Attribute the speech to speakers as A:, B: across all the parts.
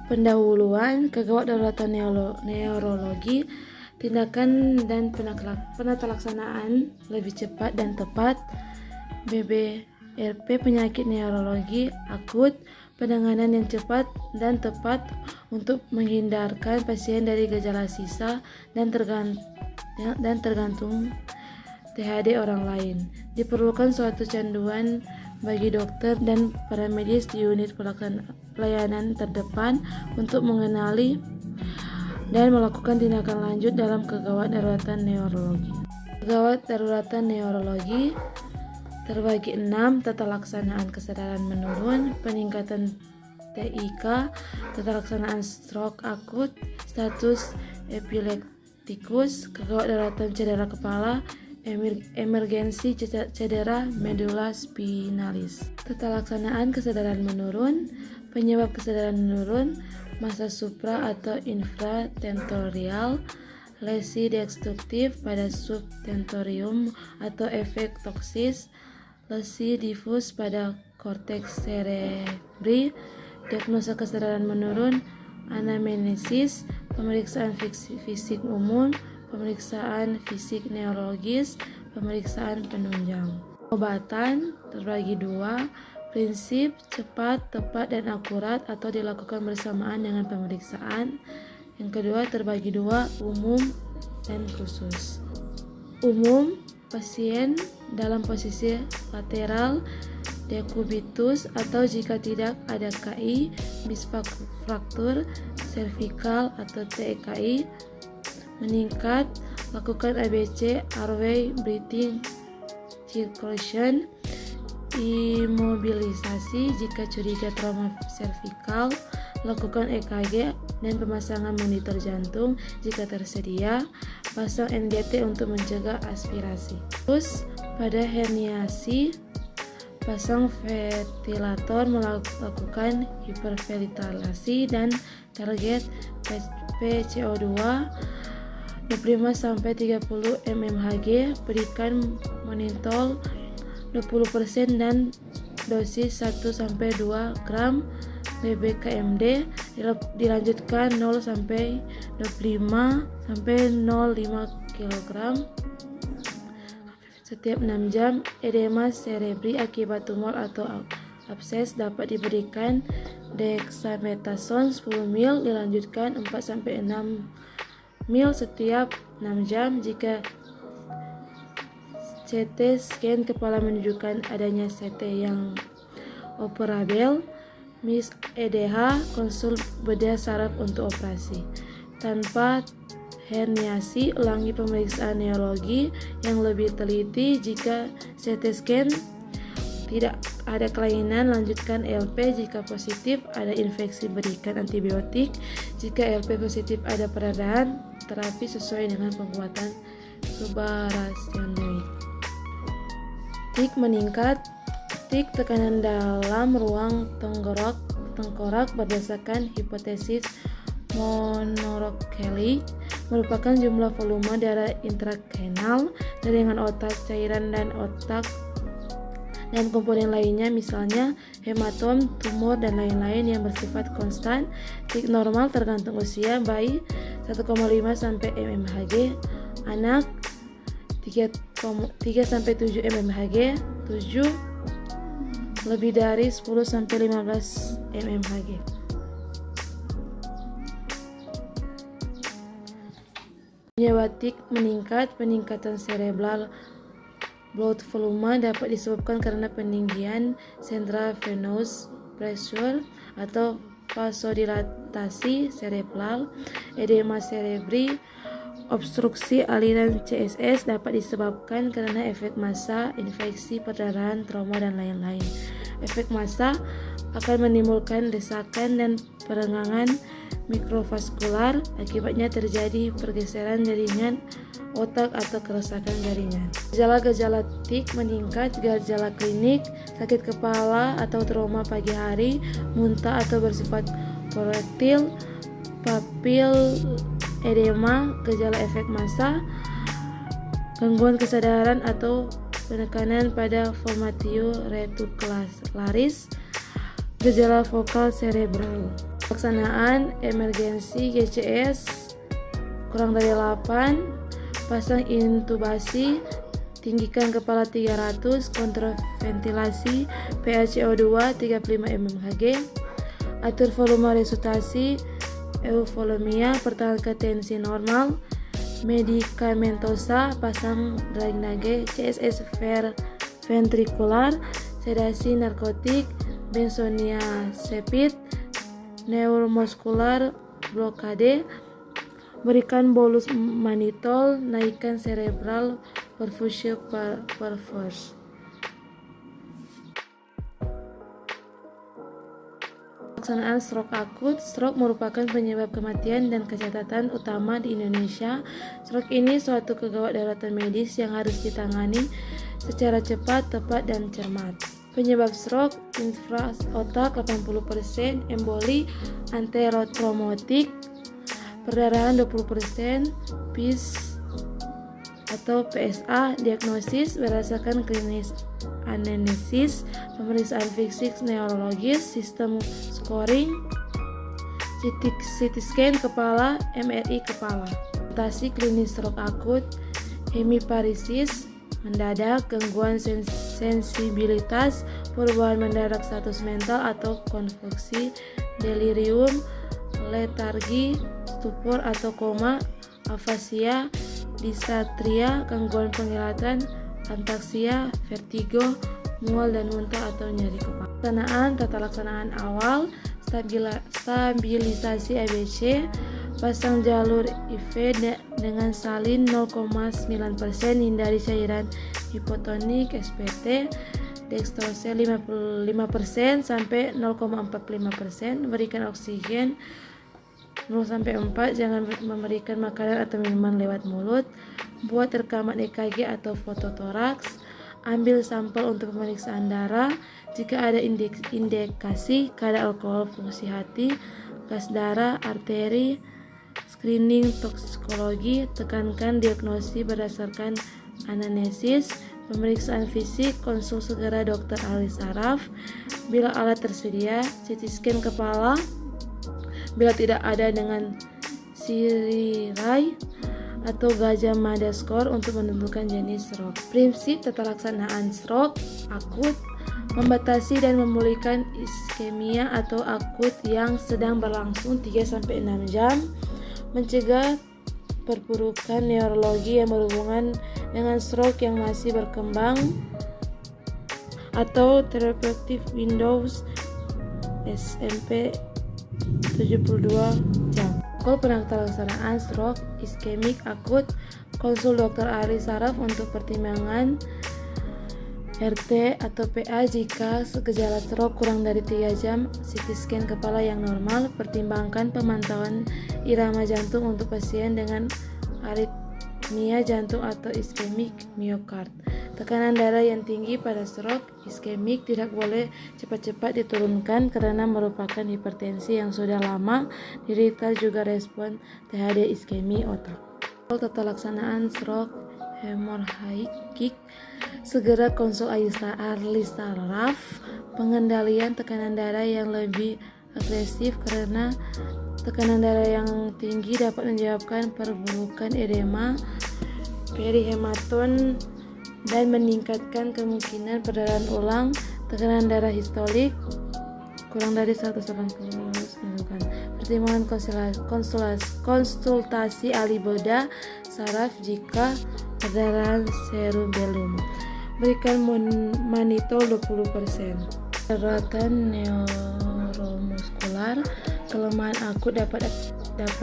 A: Pendahuluan, kegawat daruratan neurologi, tindakan dan penata laksanaan lebih cepat dan tepat. BBRP, penyakit neurologi akut, penanganan yang cepat dan tepat untuk menghindarkan pasien dari gejala sisa dan tergantung THD orang lain. Diperlukan suatu canduan bagi dokter dan para medis di unit pelayanan terdepan untuk mengenali dan melakukan tindakan lanjut dalam kegawat daruratan neurologi. Kegawat daruratan neurologi terbagi 6: tata laksanaan kesadaran menurun, peningkatan TIK, tata laksanaan stroke akut, status epileptikus, kegawat daruratan cedera kepala, emergensi cedera medula spinalis. Tata laksanaan kesadaran menurun, penyebab kesadaran menurun, masa supra atau infratentorial, lesi destruktif pada subtentorium atau efek toksis, lesi difus pada korteks cerebri, diagnosa kesadaran menurun, anamnesis, pemeriksaan fisik umum, pemeriksaan fisik neurologis, pemeriksaan penunjang. Obatan terbagi 2: prinsip cepat, tepat, dan akurat atau dilakukan bersamaan dengan pemeriksaan. Yang kedua terbagi 2: umum dan khusus. Umum, pasien dalam posisi lateral dekubitus atau jika tidak ada KI, bisfraktur servikal atau TEKI. Meningkat, lakukan ABC, airway, breathing, circulation. Imobilisasi jika curiga trauma servikal, lakukan EKG dan pemasangan monitor jantung jika tersedia. Pasang NDT untuk mencegah aspirasi. Terus pada herniasi, pasang ventilator, melakukan hiperventilasi dan target PCO2 25-30 mmHg, berikan mannitol 20% dan dosis 1-2 gram BBKMD, dilanjutkan 0-25-0,5 kg setiap 6 jam. Edema cerebri akibat tumor atau abses dapat diberikan dexamethasone 10 ml, dilanjutkan 4-6 ml setiap 6 jam. Jika CT scan kepala menunjukkan adanya CT yang operabel, MIS EDH, konsul bedah saraf untuk operasi. Tanpa herniasi, ulangi pemeriksaan neurologi yang lebih teliti. Jika CT scan tidak ada kelainan, lanjutkan LP. Jika positif ada infeksi, berikan antibiotik. Jika LP positif ada perdarahan, terapi sesuai dengan penguatan subarasionoid. Tik meningkat, tik tekanan dalam ruang tengkorak berdasarkan hipotesis Monro-Kelly merupakan jumlah volume darah intrakenal, jaringan otak, cairan dan otak dan komponen lainnya, misalnya hematom, tumor, dan lain-lain yang bersifat konstan. Tik normal tergantung usia: bayi 1,5 sampai mmHg, anak 3-7 mmHg, 7 lebih dari 10 sampai 15 mmHg. Penyebab tik meningkat, peningkatan cerebral blood volume dapat disebabkan karena peninggian central venous pressure atau vasodilatasi cerebral. Edema cerebri, obstruksi aliran CSS dapat disebabkan karena efek massa, infeksi, perdarahan, trauma, dan lain-lain. Efek massa akan menimbulkan desakan dan perenggangan mikrovaskular, akibatnya terjadi pergeseran jaringan otak atau kerusakan jaringan. Gejala-gejala tik meningkat, gejala klinik, sakit kepala atau trauma pagi hari, muntah atau bersifat prorektil, papil edema, gejala efek massa, gangguan kesadaran atau penekanan pada formatio reticularis, gejala vokal cerebral. Pelaksanaan emergensi GCS kurang dari 8, pasang intubasi, tinggikan kepala 300, kontrol ventilasi, PaCO2 35 mmHg, atur volume resusitasi, euvolumia, pertahankan tensi normal, medikamentosa, pasang drainase, CSS ventrikular, sedasi narkotik, benzodiazepid, neuromuskular blokade, berikan bolus manitol, naikkan cerebral perfusion perverse. Pelaksanaan stroke akut. Stroke merupakan penyebab kematian dan kecacatan utama di Indonesia. Stroke ini suatu kegawat daruratan medis yang harus ditangani secara cepat, tepat, dan cermat. Penyebab stroke: infarksi otak 80%, emboli anterotromotik, perdarahan 20%, PIS atau PSA. Diagnosis berdasarkan klinis anamnesis, pemeriksaan fisik neurologis, sistem scoring, CT scan kepala, MRI kepala. Mutasi klinis stroke akut: hemiparesis mendadak, gangguan sensibilitas, perubahan mendadak status mental atau konfusi, delirium, letargi, stupor atau koma, afasia, disartria, gangguan penglihatan, antaksia, vertigo, mual dan muntah atau nyeri kepala. Tata laksanaan awal: stabilisasi ABC, pasang jalur IV dengan salin 0,9%, hindari cairan hipotonik, SPT, dextrosel 55% sampai 0,45%, berikan oksigen 0-4, jangan memberikan makanan atau minuman lewat mulut, buat rekaman EKG atau fototoraks, ambil sampel untuk pemeriksaan darah, jika ada indikasi kadar alkohol, fungsi hati, gas darah, arteri, screening toksikologi, tekankan diagnosis berdasarkan anamnesis, pemeriksaan fisik, konsul segera dokter ahli saraf, bila alat tersedia, CT scan kepala, bila tidak ada dengan SIRI atau Gajah Mada Score untuk menentukan jenis stroke. Prinsip tata laksanaan stroke akut: membatasi dan memulihkan iskemia atau akut yang sedang berlangsung 3-6 jam, mencegah perburukan neurologi yang berhubungan dengan stroke yang masih berkembang, atau therapeutic windows SMP 72 jam. Pelaksanaan stroke iskemik akut: konsul dokter ahli saraf untuk pertimbangan RT atau PA jika gejala stroke kurang dari 3 jam, CT scan kepala yang normal, pertimbangkan pemantauan irama jantung untuk pasien dengan aritmia jantung atau iskemik miokard. Tekanan darah yang tinggi pada stroke iskemik tidak boleh cepat-cepat diturunkan karena merupakan hipertensi yang sudah lama diderita, juga respon THD iskemi otak. Tata laksanaan stroke hemorrhagic: segera konsul ahli saraf, pengendalian tekanan darah yang lebih agresif karena tekanan darah yang tinggi dapat menyebabkan perburukan edema, perihematon, dan meningkatkan kemungkinan perdarahan ulang. Tekanan darah histolik kurang dari 180 menunjukkan. Pertimbangan konsultasi ahli bedah saraf jika perdarahan cerebellum. Berikan manitol 20%. Daruratan neuromuskular: kelemahan akut dapat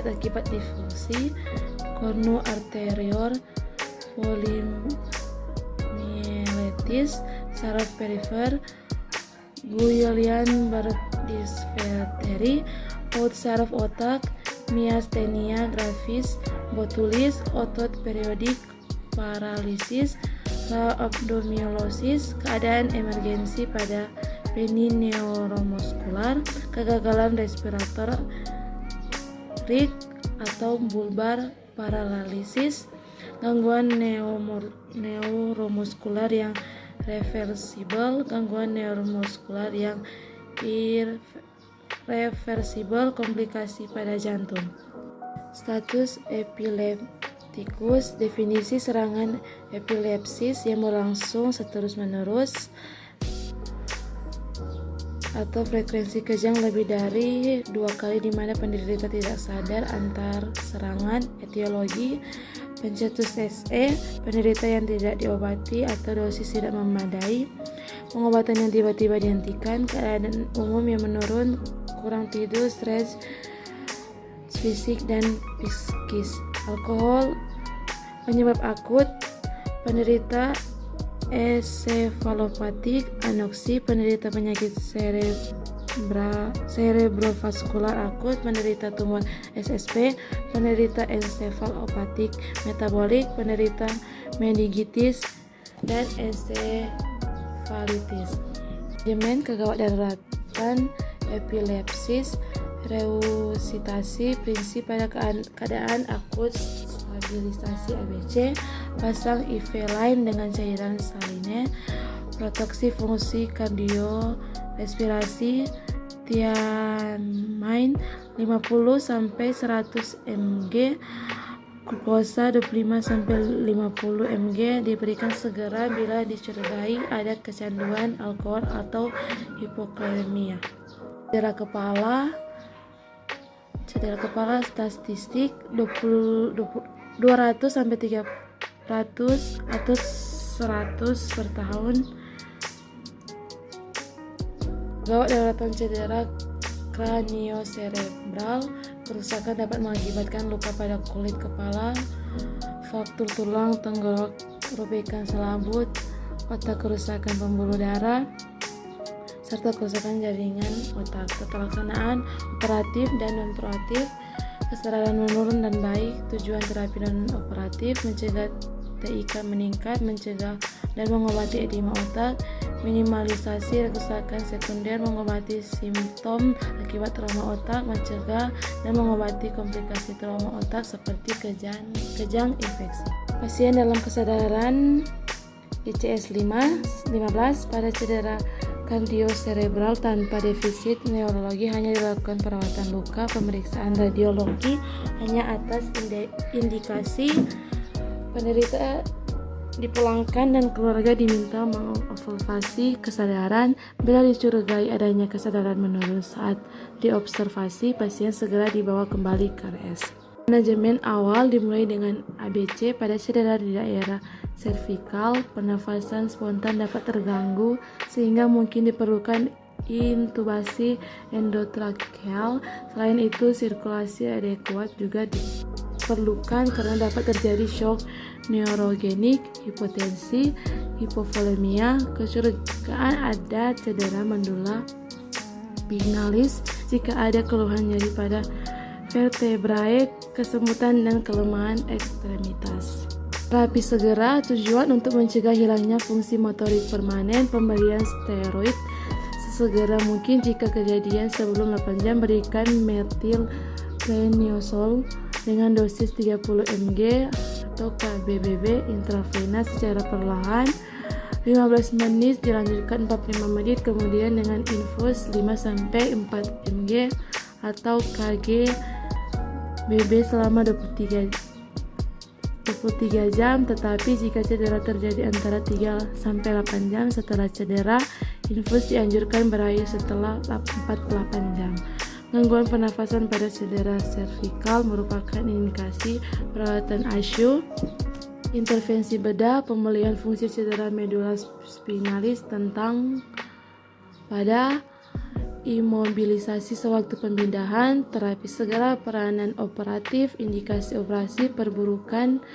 A: akibat difungsi kornu-arterior, polymyelitis, saraf perifer, Guillain-Barré dysarthria, otot saraf otak, miastenia gravis, botulis, otot periodik, paralisis, rhabdomyolysis. Keadaan emergensi pada penineuromuskular: kegagalan respirator, RIC atau bulbar paralisis, gangguan neuromuskular yang reversibel, gangguan neuromuskular yang reversibel komplikasi pada jantung. Status epileptikus, definisi serangan epilepsis yang berlangsung seterus-menerus atau frekuensi kejang lebih dari 2 kali di mana penderita tidak sadar antar serangan. Etiologi, pencetus SE, penderita yang tidak diobati atau dosis tidak memadai, pengobatan yang tiba-tiba dihentikan, keadaan umum yang menurun, kurang tidur, stres fisik dan psikis. Alkohol, penyebab akut, penderita ensefalopatik, anoksi, penderita penyakit cerebrovaskular akut, penderita tumor SSP, penderita ensefalopatik metabolik, penderita meningitis dan ensefalitis. Manajemen kegawat daruratan epilepsis, resusitasi, prinsip pada keadaan akut, stabilisasi ABC, pasang IV lain dengan cairan saline, proteksi fungsi kardiorespirasi, thiamine 50-100 mg, glukosa 25-50 mg, diberikan segera bila dicurigai ada kecanduan alkohol atau hipoklemia. Cedera kepala statistik 200-300 atau 100 per tahun. Gawat daruratan cedera kranioserebral, kerusakan dapat mengakibatkan luka pada kulit kepala, fraktur tulang, tenggorok, robekan selambut, otak, kerusakan pembuluh darah, serta kerusakan jaringan otak. Pelaksanaan operatif dan non-operatif, kesadaran menurun dan baik. Tujuan terapi non-operatif, mencegah TIK meningkat, mencegah dan mengobati edema otak, minimalisasi kerusakan sekunder, mengobati simptom akibat trauma otak, mencegah dan mengobati komplikasi trauma otak seperti kejang infeksi. Pasien dalam kesadaran ICS 15 pada cedera kardioserebral tanpa defisit neurologi hanya dilakukan perawatan luka, pemeriksaan radiologi hanya atas indikasi, penderita dipulangkan dan keluarga diminta mengobservasi kesadaran. Bila dicurigai adanya kesadaran menurun saat diobservasi, pasien segera dibawa kembali ke RS. Manajemen awal dimulai dengan ABC pada cedera di daerah servikal. Pernafasan spontan dapat terganggu sehingga mungkin diperlukan intubasi endotracheal. Selain itu, sirkulasi adekuat juga diperlukan karena dapat terjadi shock neurogenik, hipotensi, hipovolemia. Kecurigaan ada cedera mandula spinalis jika ada keluhan nyeri pada vertebrae, kesemutan dan kelemahan ekstremitas. Terapi segera, tujuan untuk mencegah hilangnya fungsi motorik permanen, pemberian steroid sesegera mungkin. Jika kejadian sebelum 8 jam, berikan metilprednisolone dengan dosis 30 mg atau KBBB intravenous secara perlahan. 15 menit dilanjutkan 45 menit, kemudian dengan infus 5-4 mg atau KGBB selama 23 jam. Tetapi jika cedera terjadi antara 3-8 jam setelah cedera, infus dianjurkan berakhir setelah 48 jam. Gangguan pernafasan pada cedera servikal merupakan indikasi perawatan ICU. Intervensi bedah, pemulihan fungsi cedera medula spinalis tentang pada imobilisasi sewaktu pemindahan, terapi segera, peranan operatif, indikasi operasi, perburukan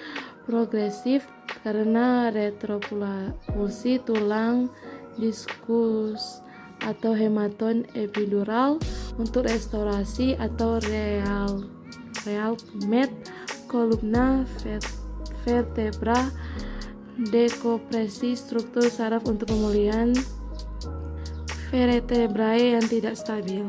A: progresif karena retropulsi tulang, diskus atau hematon epidural, untuk restorasi atau realmed kolumna vertebra, dekompresi struktur saraf untuk pemulihan vertebrae yang tidak stabil.